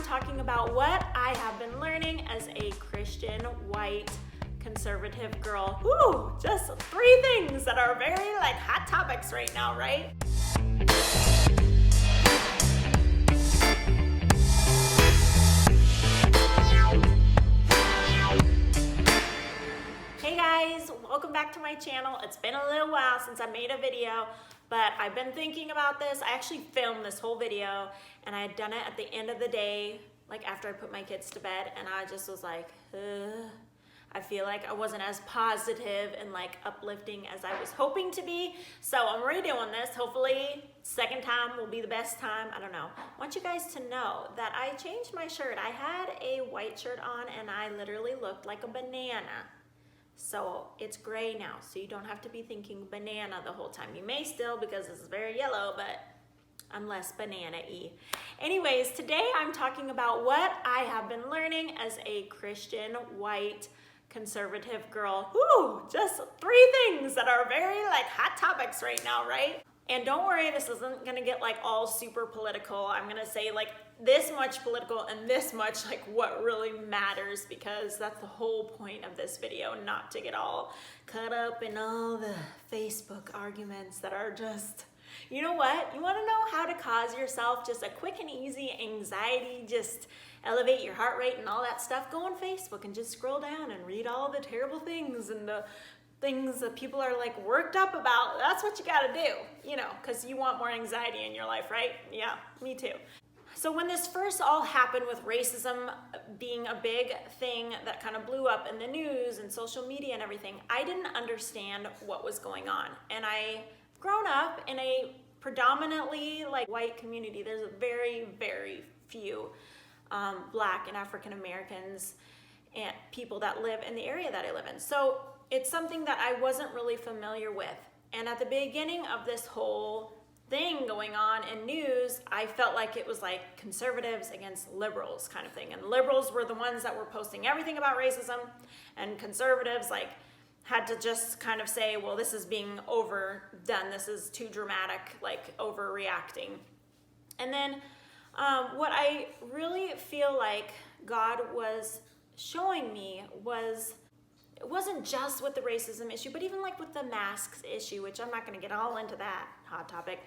talking about what I have been learning as a Christian, white, conservative girl. Woo! Just 3 things that are very hot topics right now, right? Hey guys, welcome back to my channel. It's been a little while since I made a video, but I've been thinking about this. I actually filmed this whole video and I had done it at the end of the day, after I put my kids to bed, and I just was like, I feel like I wasn't as positive and uplifting as I was hoping to be. So I'm redoing this. Hopefully second time will be the best time. I don't know. I want you guys to know that I changed my shirt. I had a white shirt on and I literally looked like a banana. So it's gray now, so you don't have to be thinking banana the whole time. You may still, because it's very yellow, but I'm less banana-y. Anyways, today I'm talking about what I have been learning as a Christian, white, conservative girl. Woo! Just 3 things that are very hot topics right now, right? And don't worry, this isn't gonna get all super political. I'm gonna say this much political and this much what really matters, because that's the whole point of this video, not to get all caught up in all the Facebook arguments that are just, you know what? You wanna know how to cause yourself just a quick and easy anxiety, just elevate your heart rate and all that stuff? Go on Facebook and just scroll down and read all the terrible things and the things that people are worked up about. That's what you gotta do, because you want more anxiety in your life, right? Yeah, me too. So when this first all happened with racism being a big thing that kind of blew up in the news and social media and everything, I didn't understand what was going on. And I've grown up in a predominantly white community. There's very, very few Black and African Americans and people that live in the area that I live in. So it's something that I wasn't really familiar with. And at the beginning of this whole thing going on in news, I felt like it was conservatives against liberals kind of thing. And liberals were the ones that were posting everything about racism, and conservatives had to just kind of say, well, this is being overdone. This is too dramatic, overreacting. And then what I really feel like God was showing me was, it wasn't just with the racism issue, but even with the masks issue, which I'm not going to get all into that hot topic,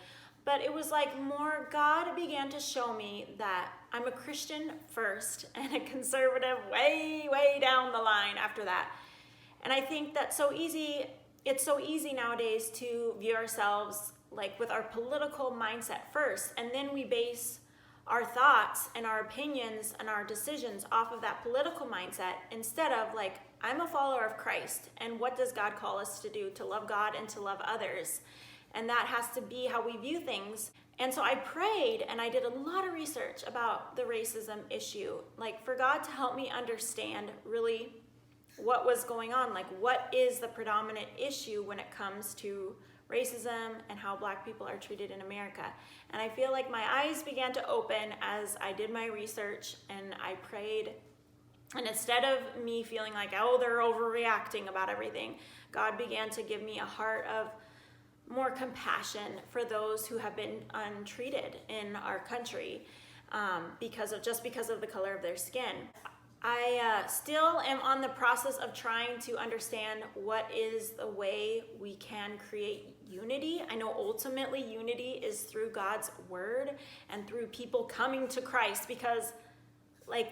but it was more, God began to show me that I'm a Christian first and a conservative way, way down the line after that. And I think that's so easy. It's so easy nowadays to view ourselves with our political mindset first, and then we base our thoughts and our opinions and our decisions off of that political mindset, instead of I'm a follower of Christ, and what does God call us to do? To love God and to love others. And that has to be how we view things. And so I prayed and I did a lot of research about the racism issue, for God to help me understand really what was going on. What is the predominant issue when it comes to racism and how Black people are treated in America. And I feel my eyes began to open as I did my research and I prayed. And instead of me feeling oh, they're overreacting about everything, God began to give me a heart of more compassion for those who have been untreated in our country because of the color of their skin. I still am on the process of trying to understand what is the way we can create unity. I know ultimately unity is through God's word and through people coming to Christ, because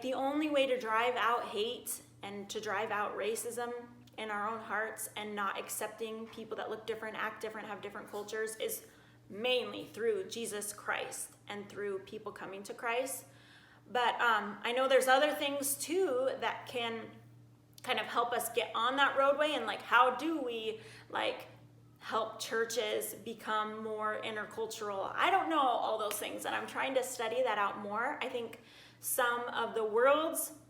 the only way to drive out hate and to drive out racism in our own hearts and not accepting people that look different, act different, have different cultures is mainly through Jesus Christ and through people coming to Christ. But I know there's other things too that can kind of help us get on that roadway, and how do we help churches become more intercultural? I don't know all those things, and I'm trying to study that out more. I think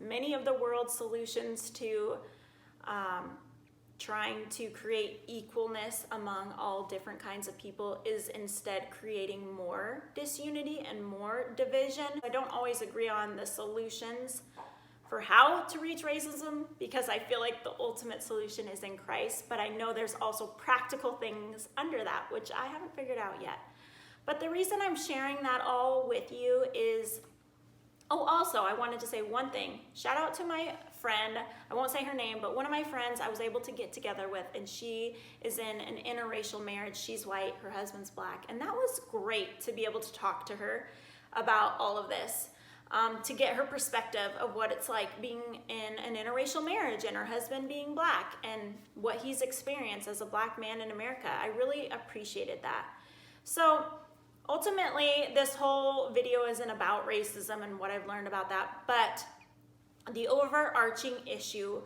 many of the world's solutions to trying to create equalness among all different kinds of people is instead creating more disunity and more division. I don't always agree on the solutions for how to reach racism, because I feel the ultimate solution is in Christ, but I know there's also practical things under that, which I haven't figured out yet. But the reason I'm sharing that all with you is Oh, also, I wanted to say one thing. Shout out to my friend. I won't say her name, but one of my friends I was able to get together with, and she is in an interracial marriage. She's white, her husband's black, and that was great to be able to talk to her about all of this, to get her perspective of what it's like being in an interracial marriage and her husband being black and what he's experienced as a black man in America. I really appreciated that. So ultimately, this whole video isn't about racism and what I've learned about that, but the overarching issue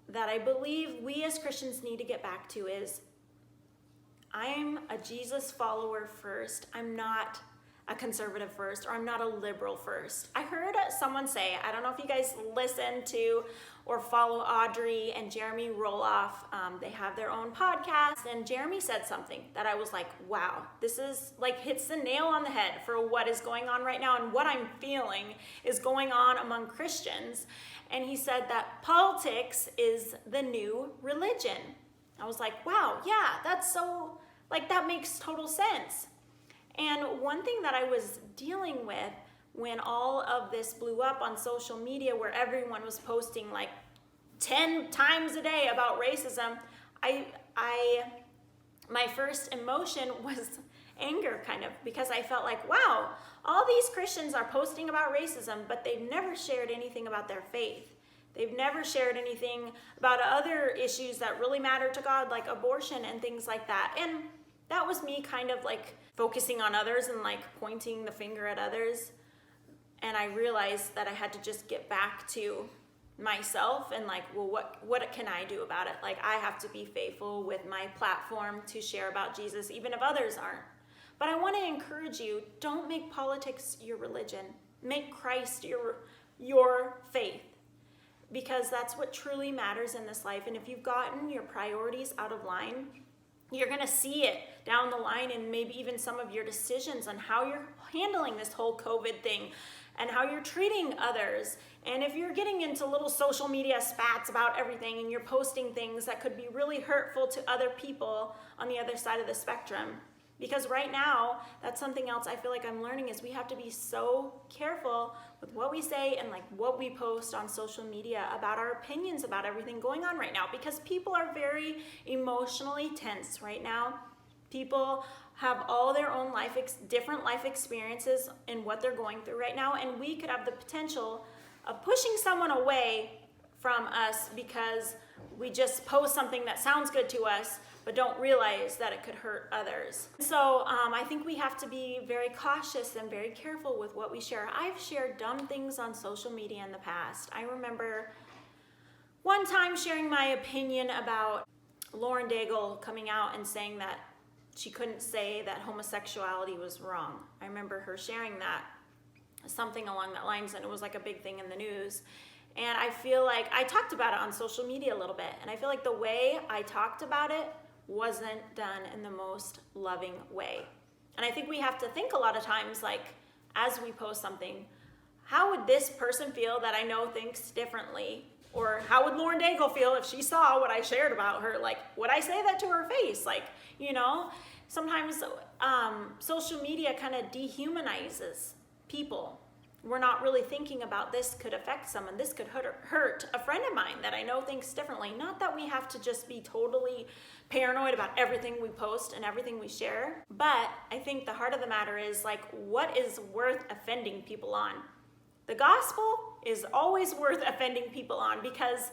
that I believe we as Christians need to get back to is, I'm a Jesus follower first. I'm not a conservative first, or I'm not a liberal first. I heard someone say, I don't know if you guys listen to or follow Audrey and Jeremy Roloff. They have their own podcast, and Jeremy said something that I was like, wow, this is like hits the nail on the head for what is going on right now and what I'm feeling is going on among Christians. And he said that politics is the new religion. I was like, wow, yeah, that's so, like, that makes total sense. And one thing that I was dealing with when all of this blew up on social media, where everyone was posting like 10 times a day about racism, my first emotion was anger, kind of, because I felt like, wow, all these Christians are posting about racism, but they've never shared anything about their faith. They've never shared anything about other issues that really matter to God, like abortion and things like that. And that was me kind of like focusing on others and like pointing the finger at others. And I realized that I had to just get back to myself and like, well, what can I do about it? Like, I have to be faithful with my platform to share about Jesus, even if others aren't. But I want to encourage you, don't make politics your religion. Make Christ your faith, because that's what truly matters in this life. And if you've gotten your priorities out of line, you're going to see it down the line, and maybe even some of your decisions on how you're handling this whole COVID thing and how you're treating others. And if you're getting into little social media spats about everything and you're posting things that could be really hurtful to other people on the other side of the spectrum. Because right now, that's something else I feel like I'm learning, is we have to be so careful with what we say and like what we post on social media about our opinions about everything going on right now, because people are very emotionally tense right now. People have all their own different life experiences in what they're going through right now, and we could have the potential of pushing someone away from us because we just post something that sounds good to us, but don't realize that it could hurt others. So I think we have to be very cautious and very careful with what we share. I've shared dumb things on social media in the past. I remember one time sharing my opinion about Lauren Daigle coming out and saying that she couldn't say that homosexuality was wrong. I remember her sharing that, something along that lines, and it was like a big thing in the news. And I feel like I talked about it on social media a little bit, and I feel like the way I talked about it wasn't done in the most loving way. And I think we have to think a lot of times, like, as we post something, how would this person feel that I know thinks differently? Or how would Lauren Daigle feel if she saw what I shared about her? Like, would I say that to her face? Like, you know, sometimes social media kind of dehumanizes people. We're not really thinking about, this could affect someone, this could hurt a friend of mine that I know thinks differently. Not that we have to just be totally paranoid about everything we post and everything we share, but I think the heart of the matter is, like, what is worth offending people on? The gospel is always worth offending people on, because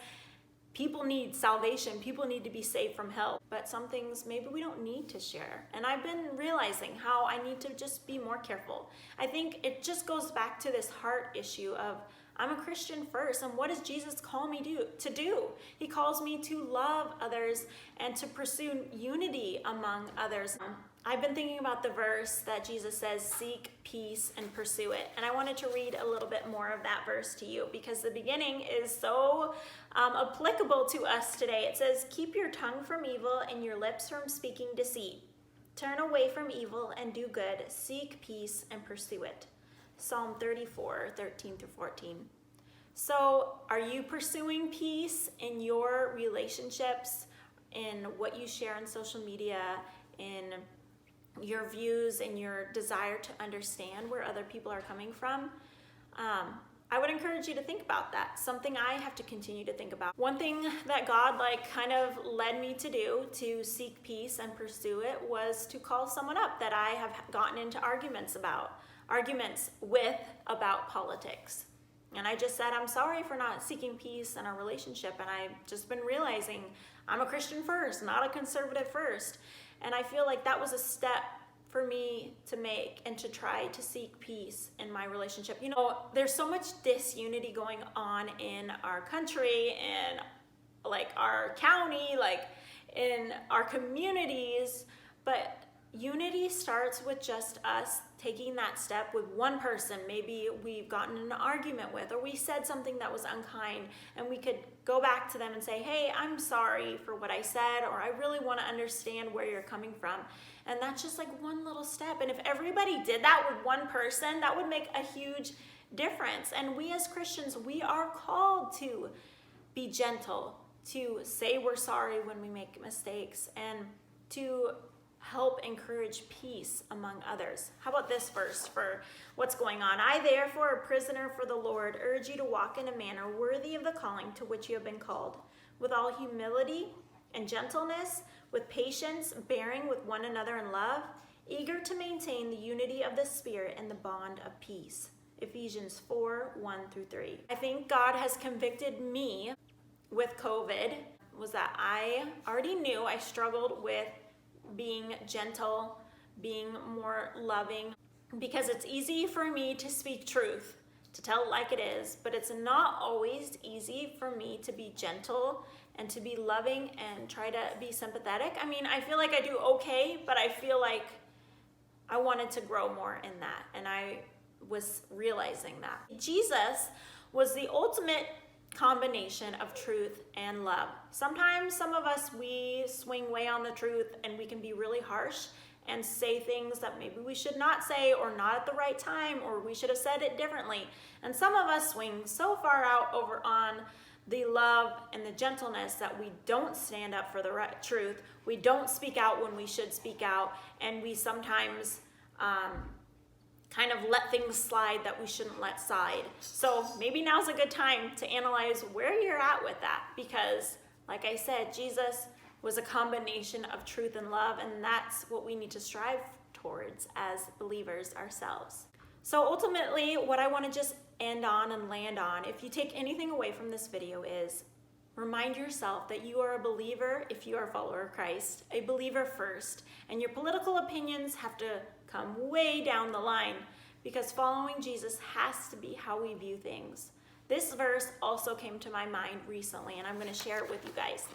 people need salvation. People need to be saved from hell. But some things maybe we don't need to share. And I've been realizing how I need to just be more careful. I think it just goes back to this heart issue of, I'm a Christian first, and what does Jesus call me to do? He calls me to love others and to pursue unity among others. I've been thinking about the verse that Jesus says, seek peace and pursue it. And I wanted to read a little bit more of that verse to you, because the beginning is so applicable to us today. It says, keep your tongue from evil and your lips from speaking deceit. Turn away from evil and do good. Seek peace and pursue it. Psalm 34, 13 through 14. So are you pursuing peace in your relationships, in what you share on social media, in your views and your desire to understand where other people are coming from? I would encourage you to think about that. Something I have to continue to think about. One thing that God kind of led me to do to seek peace and pursue it was to call someone up that I have gotten into arguments with about politics. And I just said, I'm sorry for not seeking peace in our relationship. And I've just been realizing I'm a Christian first, not a conservative first. And I feel like that was a step for me to make and to try to seek peace in my relationship. You know, there's so much disunity going on in our country, in our county, in our communities, but unity starts with just us taking that step with one person maybe we've gotten in an argument with, or we said something that was unkind, and we could go back to them and say, hey, I'm sorry for what I said, or I really want to understand where you're coming from. And that's just one little step. And if everybody did that with one person, that would make a huge difference. And we as Christians, we are called to be gentle, to say we're sorry when we make mistakes, and to help encourage peace among others. How about this verse for what's going on? I, therefore, a prisoner for the Lord, urge you to walk in a manner worthy of the calling to which you have been called, with all humility and gentleness, with patience, bearing with one another in love, eager to maintain the unity of the Spirit and the bond of peace. Ephesians 4:1-3. I think God has convicted me with COVID, was that I already knew I struggled with being gentle, being more loving, because it's easy for me to speak truth, to tell it like it is, but it's not always easy for me to be gentle and to be loving and try to be sympathetic. I mean, I feel like I do okay, but I feel like I wanted to grow more in that, and I was realizing that. Jesus was the ultimate combination of truth and love. Sometimes some of us, we swing way on the truth and we can be really harsh and say things that maybe we should not say, or not at the right time, or we should have said it differently. And some of us swing so far out over on the love and the gentleness that we don't stand up for the right truth. We don't speak out when we should speak out, and we sometimes kind of let things slide that we shouldn't let slide. So maybe now's a good time to analyze where you're at with that, because like I said, Jesus was a combination of truth and love, and that's what we need to strive towards as believers ourselves. So ultimately, what I want to just end on and land on, if you take anything away from this video, is remind yourself that you are a believer if you are a follower of Christ, a believer first, and your political opinions have to come way down the line, because following Jesus has to be how we view things. This verse also came to my mind recently, and I'm going to share it with you guys.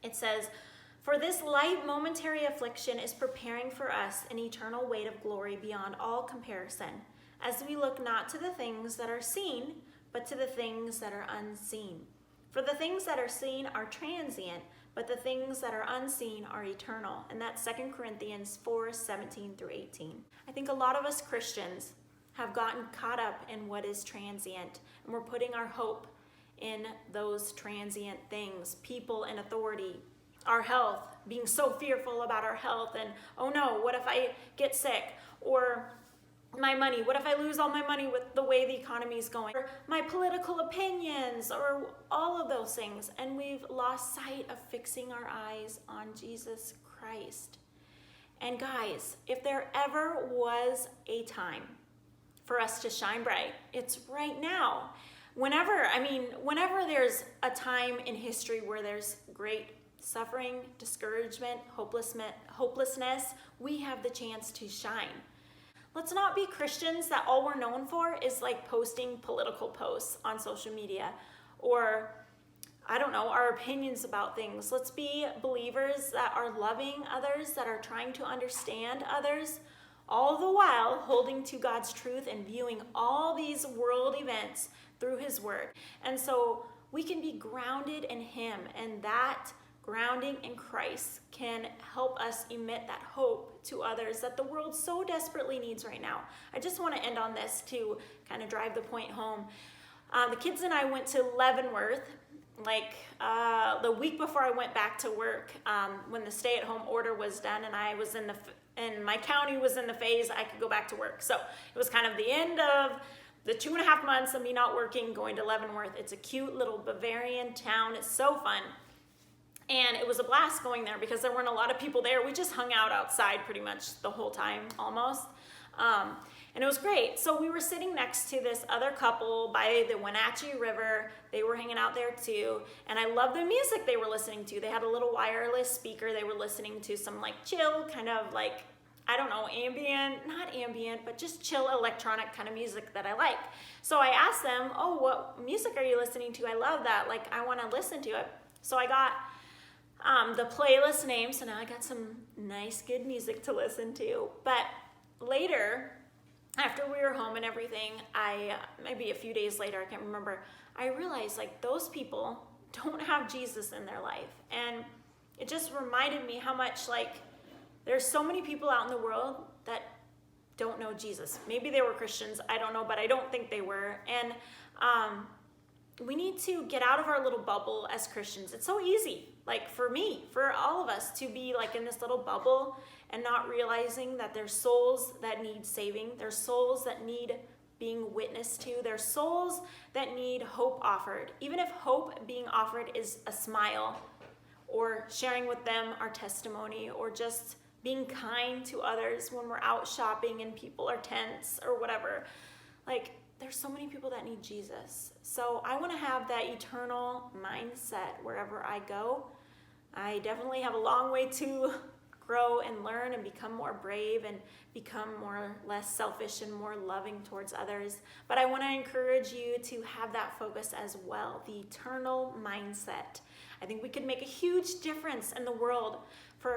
It says, "For this light momentary affliction is preparing for us an eternal weight of glory beyond all comparison, as we look not to the things that are seen, but to the things that are unseen. For the things that are seen are transient, but the things that are unseen are eternal." And that's 2 Corinthians 4:17-18. I think a lot of us Christians have gotten caught up in what is transient, and we're putting our hope in those transient things, people in authority, our health, being so fearful about our health, and oh no, what if I get sick? Or my money, what if I lose all my money with the way the economy is going? Or my political opinions, or all of those things. And we've lost sight of fixing our eyes on Jesus Christ. And guys, if there ever was a time for us to shine bright, it's right now. Whenever there's a time in history where there's great suffering, discouragement, hopelessness, we have the chance to shine. Let's not be Christians that all we're known for is posting political posts on social media, or our opinions about things. Let's be believers that are loving others, that are trying to understand others, all the while holding to God's truth and viewing all these world events through His Word. And so we can be grounded in Him, and that grounding in Christ can help us emit that hope to others that the world so desperately needs right now. I just want to end on this to kind of drive the point home. The kids and I went to Leavenworth the week before I went back to work, when the stay-at-home order was done, and I was and my county was in the phase I could go back to work. So it was kind of the end of the 2.5 months of me not working, going to Leavenworth. It's a cute little Bavarian town. It's so fun. And it was a blast going there because there weren't a lot of people there. We just hung out outside pretty much the whole time, almost. And it was great. So we were sitting next to this other couple by the Wenatchee River. They were hanging out there too. And I love the music they were listening to. They had a little wireless speaker. They were listening to some like chill, kind of like, I don't know, not ambient, but just chill electronic kind of music that I like. So I asked them, oh, what music are you listening to? I love that. Like, I want to listen to it. So I got the playlist name. So now I got some nice, good music to listen to. But later, after we were home and everything, maybe a few days later, I can't remember, I realized like those people don't have Jesus in their life. And it just reminded me how much like there's so many people out in the world that don't know Jesus. Maybe they were Christians, I don't know, but I don't think they were. And we need to get out of our little bubble as Christians. It's so easy, like for me, for all of us, to be like in this little bubble and not realizing that there's souls that need saving. There's souls that need being witnessed to. There's souls that need hope offered. Even if hope being offered is a smile or sharing with them our testimony or just being kind to others when we're out shopping and people are tense or whatever. Like, there's so many people that need Jesus. So I want to have that eternal mindset wherever I go. I definitely have a long way to grow and learn and become more brave and become less selfish and more loving towards others. But I want to encourage you to have that focus as well, the eternal mindset. I think we could make a huge difference in the world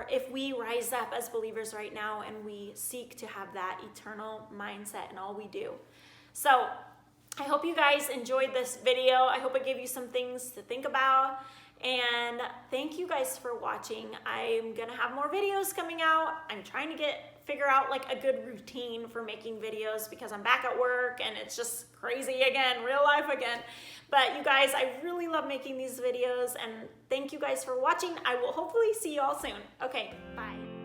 if we rise up as believers right now and we seek to have that eternal mindset in all we do. So I hope you guys enjoyed this video. I hope it gave you some things to think about. And thank you guys for watching. I'm gonna have more videos coming out. I'm trying to figure out like a good routine for making videos because I'm back at work and it's just crazy again, real life again. But you guys, I really love making these videos and thank you guys for watching. I will hopefully see you all soon. Okay, bye.